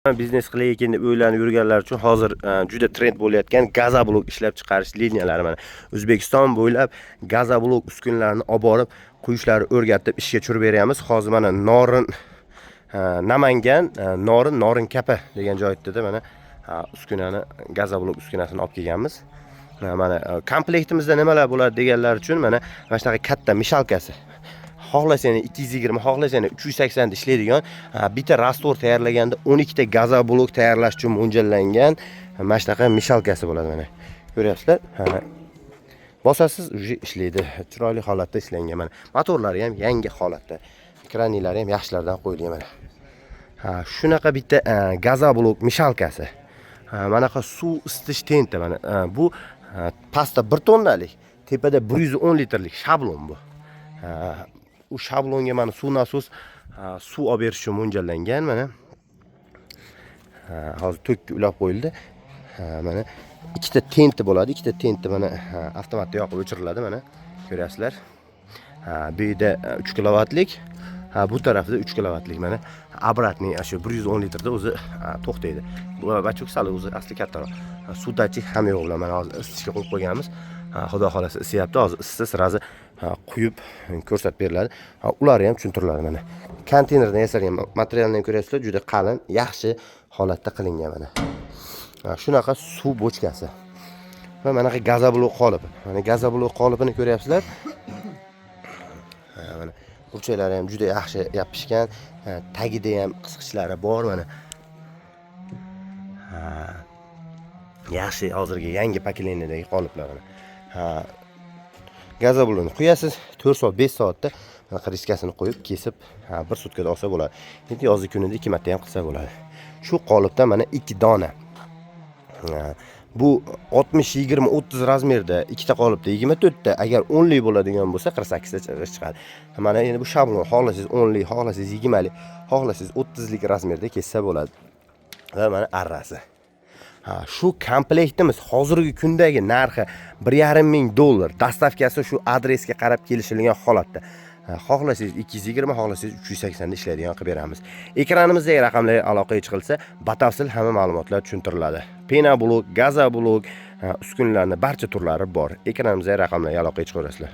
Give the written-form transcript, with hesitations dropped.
Biznes qilay ekan deb o'ylanib yurganlar uchun hozir juda trend bo'layotgan gazoblok ishlab chiqarish liniyalari mana O'zbekiston bo'ylab gazoblok uskunalarini olib borib quyishlari o'rgatib ishga tushirib beryapmiz. Hozir mana Namangan, Norinkapa degan joyda mana uskunani gazoblok uskunasini olib kelganmiz. Mana komplektimizda nimalar bo'ladi deganlar uchun mana shunaqa katta mishalkasi. Xohlasanglar 220, xohlasanglar 380 da ishlaydigan bitta rastor tayyorlaganda 12 ta gazoblok tayyorlash uchun mo'ljallangan mana shunaqa mishalkasi bo'ladi mana. Ko'ryapsizlar? Bosasiz uje ishlaydi. Chiroyli holatda ishlangan mana. Motorlari ham yangi holatda. Kranilari ham yaxshilardan qo'yilgan mana. Shunaqa bitta gazoblok mishalkasi. Manaqa suv isitish tenti mana. Bu pastda 1 tonnalik, tepada 110 litrlik shablon bu. U shablonga mana suv nasos suv olib berish uchun mo'ljallangan mana. Hozir tokka ulab qo'yildi. Mana ikkita tenti bo'ladi. Ikkita tenti mana avtomatda yoqib o'chiriladi mana. Ko'ryapsizlar? Bu yerda 3 kilovatlik, bu tarafda 3 kilovatlik mana. Обратный shu 110 litrda o'zi to'xtaydi. Bu bachuk sal o'zi asli kattaroq. Suv dachik ham yo'q bilan mana hozir isitishga qo'yib qo'yganmiz. Xudo xolasa isyapti. Hozir isitsa sirazi quyib ko'rsatib beriladi. Ular ham tushuntiriladi mana. Konteynerdan yasalgan materialni ko'ryapsizlar, juda qalin, yaxshi holatda qilingan mana. Shunaqa suv bochkasi. Va mana gazoblok qolip. Mana gazoblok qolipini ko'ryapsizlar. Mana burchaklari ham juda yaxshi yopishgan, tagida ham qisqichlari bor mana. Yaxshi hozirgi yangi pokoleniyadagi qoliplar mana. Gazoblokni quyasiz, 4 soat, 5 soatda mana riskasini qo'yib, kesib, 1 sutkada olsa bo'ladi. Endi yozgi kunida 2 marta ham qilsa bo'ladi. Shu qolipdan mana 2 dona. Bu 60, 20, 30 razmerda ikkita qolipda 24 ta, agar 10 lik bo'ladigan bo'lsa 48 ta chiqadi. Mana endi bu shablon, xohlasangiz 10 lik, xohlasangiz 20 lik, xohlasangiz 30 lik razmerda kessa bo'ladi. Va mana arrasi. Shu komplektimiz hozirgi kundagi narxi $1,500. Dastavkasi shu adresga qarab kelishilgan holatda. Xohlasangiz 220, xohlasangiz 380 da ishlaydigan qilib beramiz. Ekranimizdagi raqamlarga aloqaga chiqilsa, batafsil hamma ma'lumotlar tushuntiriladi. Pena blok, gazoblok, uskunlarning barcha turlari bor. Ekranimizdagi raqamlarga aloqaga chiqaverasizlar.